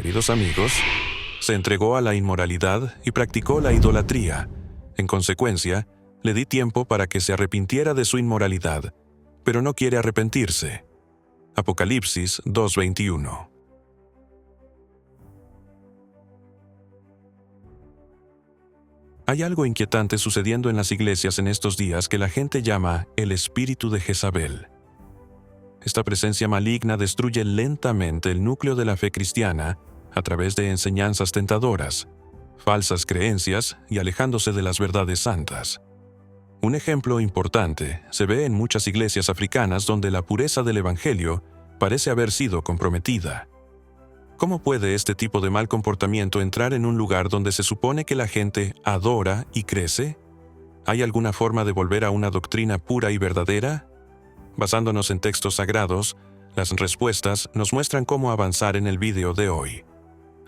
Queridos amigos, se entregó a la inmoralidad y practicó la idolatría. En consecuencia, le di tiempo para que se arrepintiera de su inmoralidad, pero no quiere arrepentirse. Apocalipsis 2:21. Hay algo inquietante sucediendo en las iglesias en estos días que la gente llama el espíritu de Jezabel. Esta presencia maligna destruye lentamente el núcleo de la fe cristiana a través de enseñanzas tentadoras, falsas creencias y alejándose de las verdades santas. Un ejemplo importante se ve en muchas iglesias africanas donde la pureza del evangelio parece haber sido comprometida. ¿Cómo puede este tipo de mal comportamiento entrar en un lugar donde se supone que la gente adora y crece? ¿Hay alguna forma de volver a una doctrina pura y verdadera? Basándonos en textos sagrados, las respuestas nos muestran cómo avanzar en el video de hoy.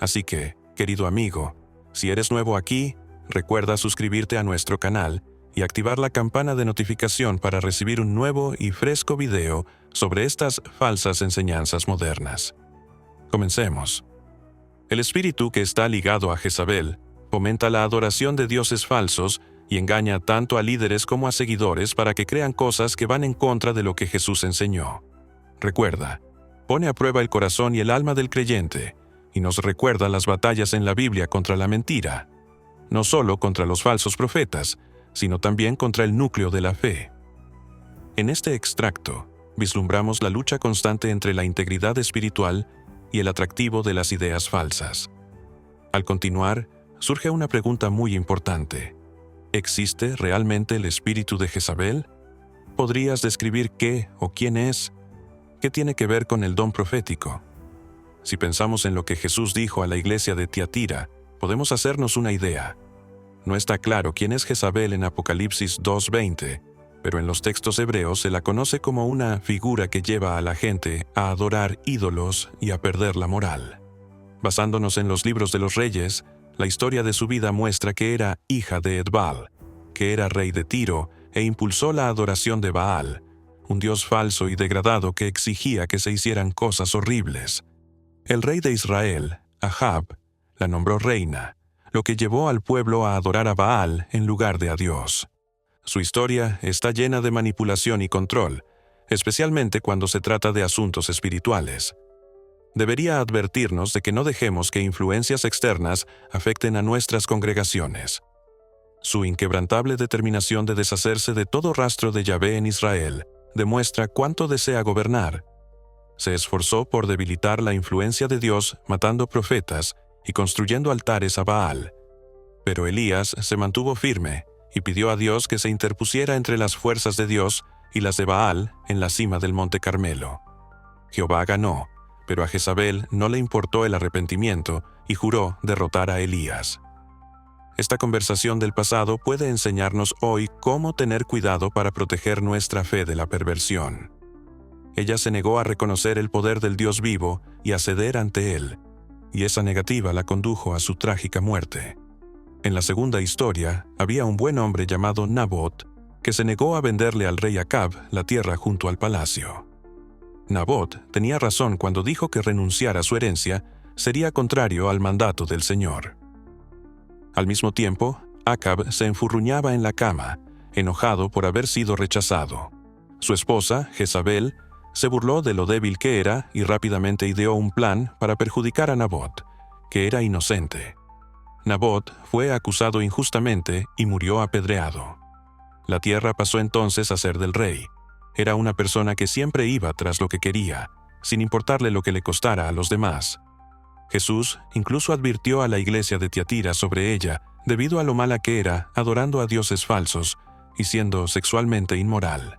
Así que, querido amigo, si eres nuevo aquí, recuerda suscribirte a nuestro canal y activar la campana de notificación para recibir un nuevo y fresco video sobre estas falsas enseñanzas modernas. Comencemos. El espíritu que está ligado a Jezabel fomenta la adoración de dioses falsos y engaña tanto a líderes como a seguidores para que crean cosas que van en contra de lo que Jesús enseñó. Recuerda, pone a prueba el corazón y el alma del creyente y nos recuerda las batallas en la Biblia contra la mentira, no solo contra los falsos profetas, sino también contra el núcleo de la fe. En este extracto, vislumbramos la lucha constante entre la integridad espiritual y el atractivo de las ideas falsas. Al continuar, surge una pregunta muy importante. ¿Existe realmente el espíritu de Jezabel? ¿Podrías describir qué o quién es? ¿Qué tiene que ver con el don profético? Si pensamos en lo que Jesús dijo a la iglesia de Tiatira, podemos hacernos una idea. No está claro quién es Jezabel en Apocalipsis 2:20, pero en los textos hebreos se la conoce como una figura que lleva a la gente a adorar ídolos y a perder la moral. Basándonos en los libros de los reyes, la historia de su vida muestra que era hija de Edbal, que era rey de Tiro e impulsó la adoración de Baal, un dios falso y degradado que exigía que se hicieran cosas horribles. El rey de Israel, Ahab, la nombró reina, lo que llevó al pueblo a adorar a Baal en lugar de a Dios. Su historia está llena de manipulación y control, especialmente cuando se trata de asuntos espirituales. Debería advertirnos de que no dejemos que influencias externas afecten a nuestras congregaciones. Su inquebrantable determinación de deshacerse de todo rastro de Yahvé en Israel demuestra cuánto desea gobernar. Se esforzó por debilitar la influencia de Dios matando profetas y construyendo altares a Baal. Pero Elías se mantuvo firme y pidió a Dios que se interpusiera entre las fuerzas de Dios y las de Baal en la cima del monte Carmelo. Jehová ganó, pero a Jezabel no le importó el arrepentimiento y juró derrotar a Elías. Esta conversación del pasado puede enseñarnos hoy cómo tener cuidado para proteger nuestra fe de la perversión. Ella se negó a reconocer el poder del Dios vivo y a ceder ante él, y esa negativa la condujo a su trágica muerte. En la segunda historia, había un buen hombre llamado Nabot, que se negó a venderle al rey Acab la tierra junto al palacio. Nabot tenía razón cuando dijo que renunciar a su herencia sería contrario al mandato del Señor. Al mismo tiempo, Acab se enfurruñaba en la cama, enojado por haber sido rechazado. Su esposa, Jezabel, se burló de lo débil que era y rápidamente ideó un plan para perjudicar a Nabot, que era inocente. Nabot fue acusado injustamente y murió apedreado. La tierra pasó entonces a ser del rey. Era una persona que siempre iba tras lo que quería, sin importarle lo que le costara a los demás. Jesús incluso advirtió a la iglesia de Tiatira sobre ella, debido a lo mala que era, adorando a dioses falsos y siendo sexualmente inmoral.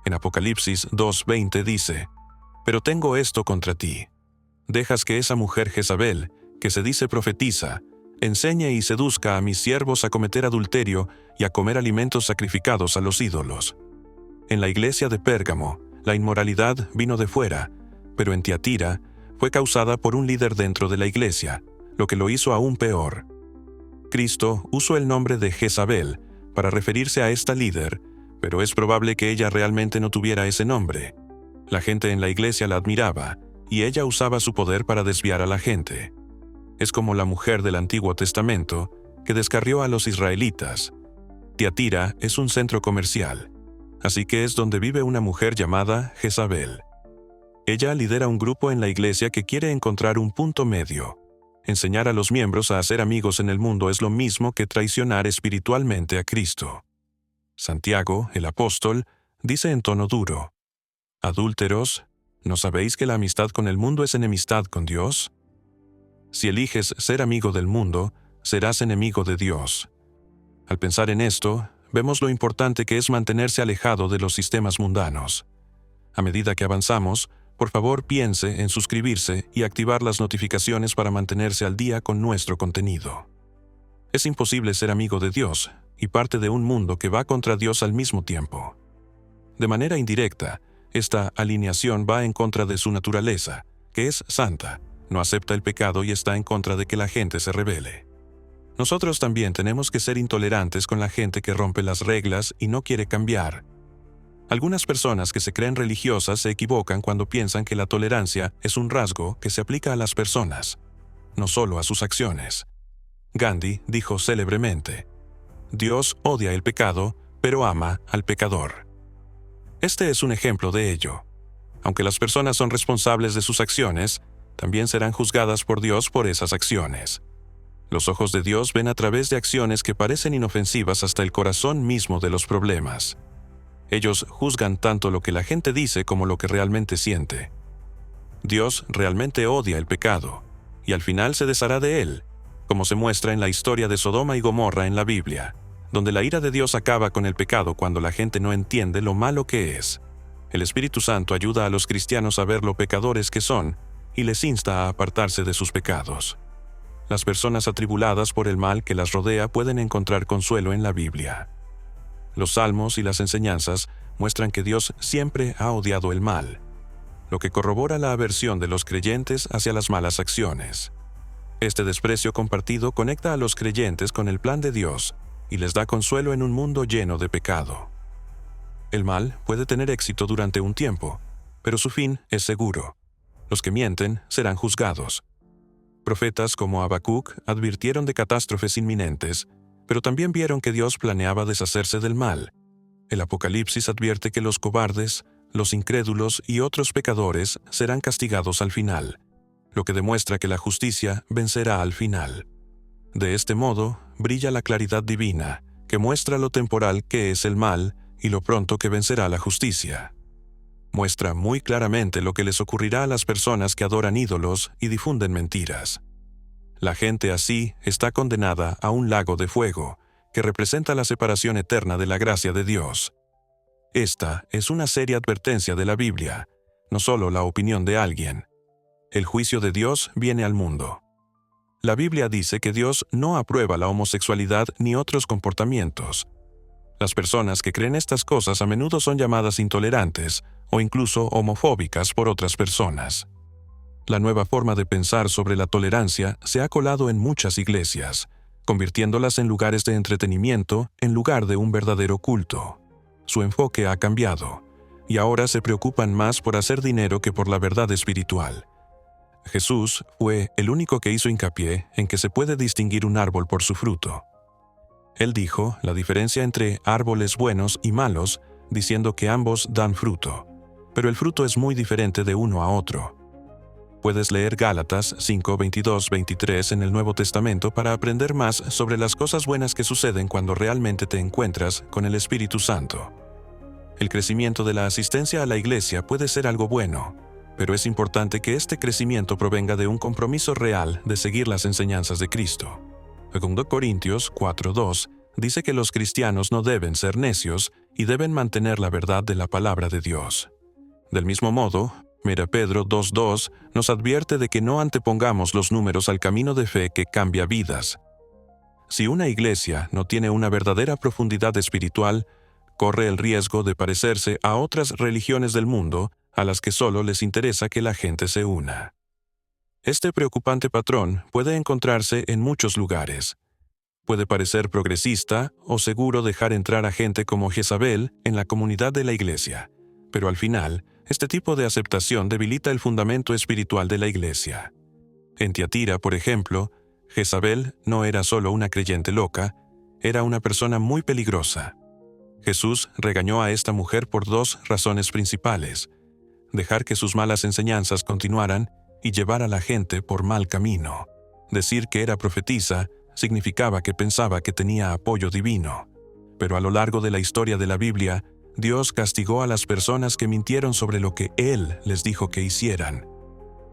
En Apocalipsis 2:20 dice: «Pero tengo esto contra ti. Dejas que esa mujer Jezabel, que se dice profetiza, enseñe y seduzca a mis siervos a cometer adulterio y a comer alimentos sacrificados a los ídolos». En la iglesia de Pérgamo, la inmoralidad vino de fuera, pero en Tiatira fue causada por un líder dentro de la iglesia, lo que lo hizo aún peor. Cristo usó el nombre de Jezabel para referirse a esta líder, pero es probable que ella realmente no tuviera ese nombre. La gente en la iglesia la admiraba, y ella usaba su poder para desviar a la gente. Es como la mujer del Antiguo Testamento que descarrió a los israelitas. Tiatira es un centro comercial, así que es donde vive una mujer llamada Jezabel. Ella lidera un grupo en la iglesia que quiere encontrar un punto medio. Enseñar a los miembros a hacer amigos en el mundo es lo mismo que traicionar espiritualmente a Cristo. Santiago, el apóstol, dice en tono duro: «Adúlteros, ¿no sabéis que la amistad con el mundo es enemistad con Dios? Si eliges ser amigo del mundo, serás enemigo de Dios». Al pensar en esto, vemos lo importante que es mantenerse alejado de los sistemas mundanos. A medida que avanzamos, por favor piense en suscribirse y activar las notificaciones para mantenerse al día con nuestro contenido. Es imposible ser amigo de Dios y parte de un mundo que va contra Dios al mismo tiempo. De manera indirecta, esta alineación va en contra de su naturaleza, que es santa, no acepta el pecado y está en contra de que la gente se rebele. Nosotros también tenemos que ser intolerantes con la gente que rompe las reglas y no quiere cambiar. Algunas personas que se creen religiosas se equivocan cuando piensan que la tolerancia es un rasgo que se aplica a las personas, no solo a sus acciones. Gandhi dijo célebremente: «Dios odia el pecado, pero ama al pecador». Este es un ejemplo de ello. Aunque las personas son responsables de sus acciones, también serán juzgadas por Dios por esas acciones. Los ojos de Dios ven a través de acciones que parecen inofensivas hasta el corazón mismo de los problemas. Ellos juzgan tanto lo que la gente dice como lo que realmente siente. Dios realmente odia el pecado, y al final se deshará de él, como se muestra en la historia de Sodoma y Gomorra en la Biblia, donde la ira de Dios acaba con el pecado cuando la gente no entiende lo malo que es. El Espíritu Santo ayuda a los cristianos a ver lo pecadores que son y les insta a apartarse de sus pecados. Las personas atribuladas por el mal que las rodea pueden encontrar consuelo en la Biblia. Los salmos y las enseñanzas muestran que Dios siempre ha odiado el mal, lo que corrobora la aversión de los creyentes hacia las malas acciones. Este desprecio compartido conecta a los creyentes con el plan de Dios y les da consuelo en un mundo lleno de pecado. El mal puede tener éxito durante un tiempo, pero su fin es seguro. Los que mienten serán juzgados. Profetas como Habacuc advirtieron de catástrofes inminentes, pero también vieron que Dios planeaba deshacerse del mal. El Apocalipsis advierte que los cobardes, los incrédulos y otros pecadores serán castigados al final, lo que demuestra que la justicia vencerá al final. De este modo, brilla la claridad divina, que muestra lo temporal que es el mal y lo pronto que vencerá la justicia. Muestra muy claramente lo que les ocurrirá a las personas que adoran ídolos y difunden mentiras. La gente así está condenada a un lago de fuego, que representa la separación eterna de la gracia de Dios. Esta es una seria advertencia de la Biblia, no solo la opinión de alguien. El juicio de Dios viene al mundo. La Biblia dice que Dios no aprueba la homosexualidad ni otros comportamientos. Las personas que creen estas cosas a menudo son llamadas intolerantes o incluso homofóbicas por otras personas. La nueva forma de pensar sobre la tolerancia se ha colado en muchas iglesias, convirtiéndolas en lugares de entretenimiento en lugar de un verdadero culto. Su enfoque ha cambiado, y ahora se preocupan más por hacer dinero que por la verdad espiritual. Jesús fue el único que hizo hincapié en que se puede distinguir un árbol por su fruto. Él dijo la diferencia entre árboles buenos y malos, diciendo que ambos dan fruto, pero el fruto es muy diferente de uno a otro. Puedes leer Gálatas 5:22-23 en el Nuevo Testamento para aprender más sobre las cosas buenas que suceden cuando realmente te encuentras con el Espíritu Santo. El crecimiento de la asistencia a la iglesia puede ser algo bueno, pero es importante que este crecimiento provenga de un compromiso real de seguir las enseñanzas de Cristo. 2 Corintios 4:2 dice que los cristianos no deben ser necios y deben mantener la verdad de la palabra de Dios. Del mismo modo, Pedro 2:2 nos advierte de que no antepongamos los números al camino de fe que cambia vidas. Si una iglesia no tiene una verdadera profundidad espiritual, corre el riesgo de parecerse a otras religiones del mundo a las que solo les interesa que la gente se una. Este preocupante patrón puede encontrarse en muchos lugares. Puede parecer progresista o seguro dejar entrar a gente como Jezabel en la comunidad de la iglesia, pero al final Este tipo de aceptación debilita el fundamento espiritual de la Iglesia. En Tiatira, por ejemplo, Jezabel no era solo una creyente loca, era una persona muy peligrosa. Jesús regañó a esta mujer por dos razones principales: dejar que sus malas enseñanzas continuaran y llevar a la gente por mal camino. Decir que era profetisa significaba que pensaba que tenía apoyo divino. Pero a lo largo de la historia de la Biblia, Dios castigó a las personas que mintieron sobre lo que Él les dijo que hicieran.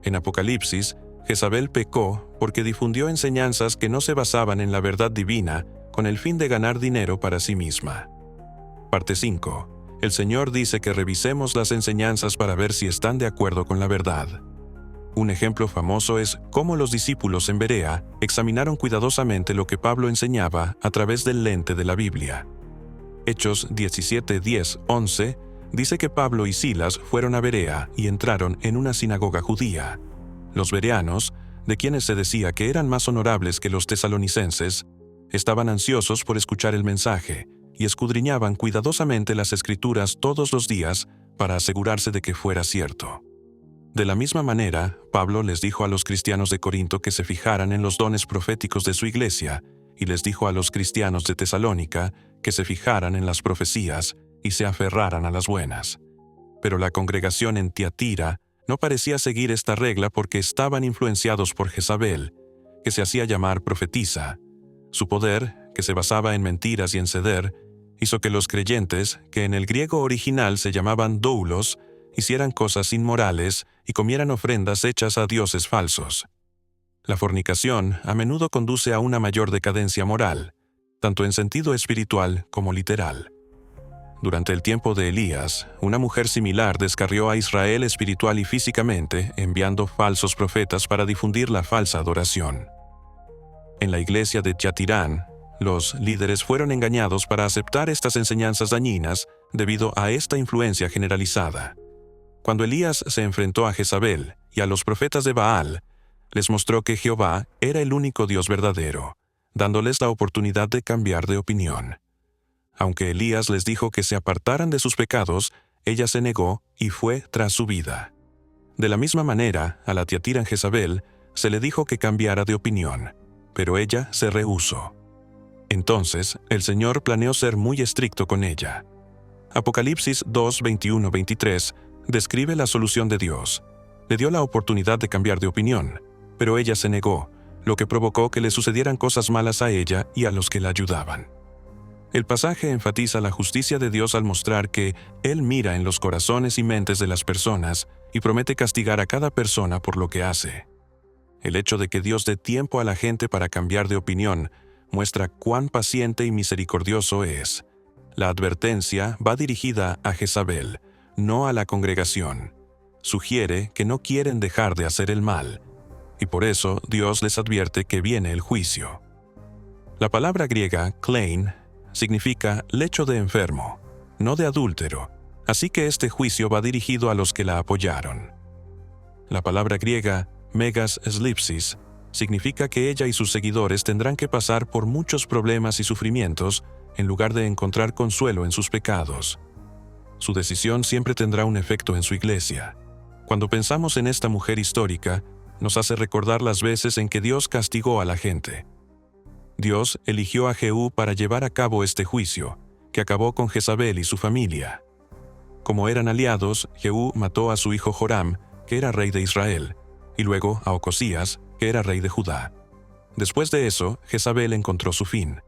En Apocalipsis, Jezabel pecó porque difundió enseñanzas que no se basaban en la verdad divina con el fin de ganar dinero para sí misma. Parte 5. El Señor dice que revisemos las enseñanzas para ver si están de acuerdo con la verdad. Un ejemplo famoso es cómo los discípulos en Berea examinaron cuidadosamente lo que Pablo enseñaba a través del lente de la Biblia. Hechos 17:10-11 dice que Pablo y Silas fueron a Berea y entraron en una sinagoga judía. Los bereanos, de quienes se decía que eran más honorables que los tesalonicenses, estaban ansiosos por escuchar el mensaje y escudriñaban cuidadosamente las Escrituras todos los días para asegurarse de que fuera cierto. De la misma manera, Pablo les dijo a los cristianos de Corinto que se fijaran en los dones proféticos de su iglesia, y les dijo a los cristianos de Tesalónica que se fijaran en las profecías y se aferraran a las buenas. Pero la congregación en Tiatira no parecía seguir esta regla porque estaban influenciados por Jezabel, que se hacía llamar profetisa. Su poder, que se basaba en mentiras y en ceder, hizo que los creyentes, que en el griego original se llamaban doulos, hicieran cosas inmorales y comieran ofrendas hechas a dioses falsos. La fornicación a menudo conduce a una mayor decadencia moral, tanto en sentido espiritual como literal. Durante el tiempo de Elías, una mujer similar descarrió a Israel espiritual y físicamente, enviando falsos profetas para difundir la falsa adoración. En la iglesia de Tiatirán, los líderes fueron engañados para aceptar estas enseñanzas dañinas debido a esta influencia generalizada. Cuando Elías se enfrentó a Jezabel y a los profetas de Baal, les mostró que Jehová era el único Dios verdadero, dándoles la oportunidad de cambiar de opinión. Aunque Elías les dijo que se apartaran de sus pecados, ella se negó y fue tras su vida. De la misma manera, a la Tiatira Jezabel se le dijo que cambiara de opinión, pero ella se rehusó. Entonces, el Señor planeó ser muy estricto con ella. Apocalipsis 2:21-23 describe la solución de Dios. Le dio la oportunidad de cambiar de opinión, pero ella se negó, lo que provocó que le sucedieran cosas malas a ella y a los que la ayudaban. El pasaje enfatiza la justicia de Dios al mostrar que Él mira en los corazones y mentes de las personas y promete castigar a cada persona por lo que hace. El hecho de que Dios dé tiempo a la gente para cambiar de opinión muestra cuán paciente y misericordioso es. La advertencia va dirigida a Jezabel, no a la congregación. Sugiere que no quieren dejar de hacer el mal, y por eso Dios les advierte que viene el juicio. La palabra griega klein significa lecho de enfermo, no de adúltero, así que este juicio va dirigido a los que la apoyaron. La palabra griega megas slipsis significa que ella y sus seguidores tendrán que pasar por muchos problemas y sufrimientos en lugar de encontrar consuelo en sus pecados. Su decisión siempre tendrá un efecto en su iglesia. Cuando pensamos en esta mujer histórica, nos hace recordar las veces en que Dios castigó a la gente. Dios eligió a Jehú para llevar a cabo este juicio, que acabó con Jezabel y su familia. Como eran aliados, Jehú mató a su hijo Joram, que era rey de Israel, y luego a Ocosías, que era rey de Judá. Después de eso, Jezabel encontró su fin.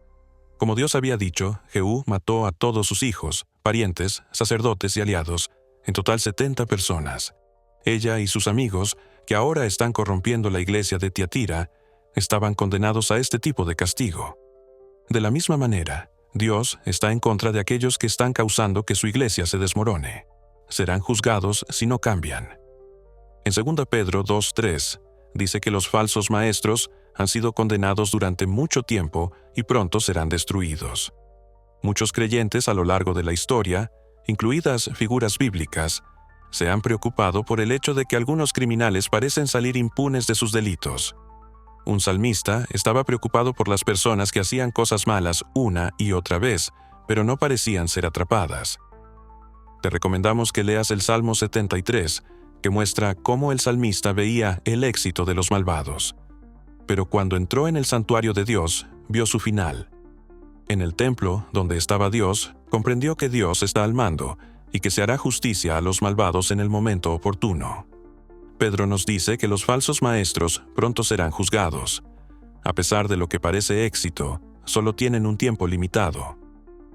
Como Dios había dicho, Jehú mató a todos sus hijos, parientes, sacerdotes y aliados, en total 70 personas. Ella y sus amigos, que ahora están corrompiendo la iglesia de Tiatira, estaban condenados a este tipo de castigo. De la misma manera, Dios está en contra de aquellos que están causando que su iglesia se desmorone. Serán juzgados si no cambian. En 2 Pedro 2:3 dice que los falsos maestros han sido condenados durante mucho tiempo y pronto serán destruidos. Muchos creyentes a lo largo de la historia, incluidas figuras bíblicas, se han preocupado por el hecho de que algunos criminales parecen salir impunes de sus delitos. Un salmista estaba preocupado por las personas que hacían cosas malas una y otra vez, pero no parecían ser atrapadas. Te recomendamos que leas el Salmo 73, que muestra cómo el salmista veía el éxito de los malvados. Pero cuando entró en el santuario de Dios, vio su final. En el templo, donde estaba Dios, comprendió que Dios está al mando y que se hará justicia a los malvados en el momento oportuno. Pedro nos dice que los falsos maestros pronto serán juzgados. A pesar de lo que parece éxito, solo tienen un tiempo limitado.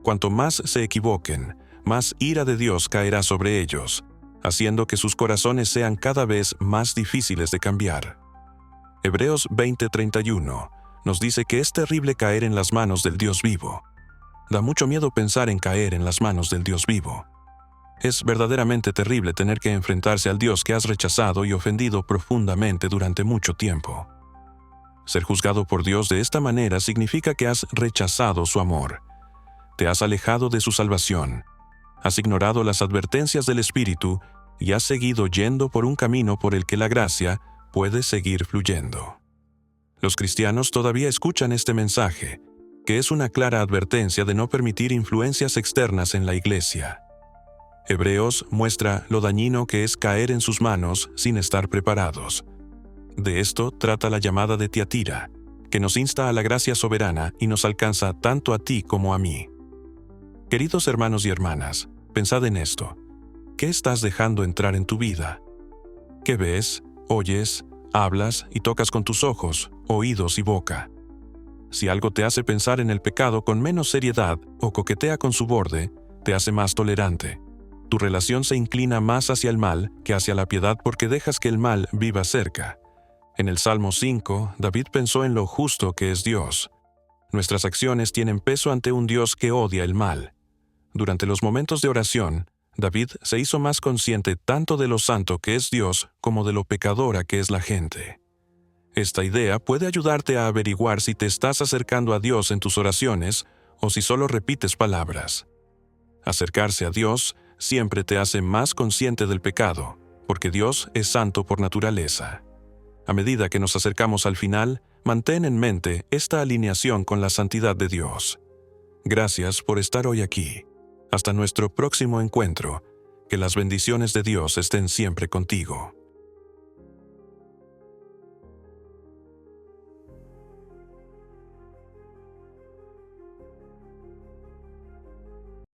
Cuanto más se equivoquen, más ira de Dios caerá sobre ellos, haciendo que sus corazones sean cada vez más difíciles de cambiar. Hebreos 20:31 nos dice que es terrible caer en las manos del Dios vivo. Da mucho miedo pensar en caer en las manos del Dios vivo. Es verdaderamente terrible tener que enfrentarse al Dios que has rechazado y ofendido profundamente durante mucho tiempo. Ser juzgado por Dios de esta manera significa que has rechazado su amor. Te has alejado de su salvación. Has ignorado las advertencias del Espíritu y has seguido yendo por un camino por el que la gracia puede seguir fluyendo. Los cristianos todavía escuchan este mensaje, que es una clara advertencia de no permitir influencias externas en la iglesia. Hebreos muestra lo dañino que es caer en sus manos sin estar preparados. De esto trata la llamada de Tiatira, que nos insta a la gracia soberana y nos alcanza tanto a ti como a mí. Queridos hermanos y hermanas, pensad en esto. ¿Qué estás dejando entrar en tu vida? ¿Qué ves, oyes, hablas y tocas con tus ojos, oídos y boca? Si algo te hace pensar en el pecado con menos seriedad o coquetea con su borde, te hace más tolerante. Tu relación se inclina más hacia el mal que hacia la piedad porque dejas que el mal viva cerca. En el Salmo 5, David pensó en lo justo que es Dios. Nuestras acciones tienen peso ante un Dios que odia el mal. Durante los momentos de oración, David se hizo más consciente tanto de lo santo que es Dios como de lo pecadora que es la gente. Esta idea puede ayudarte a averiguar si te estás acercando a Dios en tus oraciones o si solo repites palabras. Acercarse a Dios siempre te hace más consciente del pecado, porque Dios es santo por naturaleza. A medida que nos acercamos al final, mantén en mente esta alineación con la santidad de Dios. Gracias por estar hoy aquí. Hasta nuestro próximo encuentro. Que las bendiciones de Dios estén siempre contigo.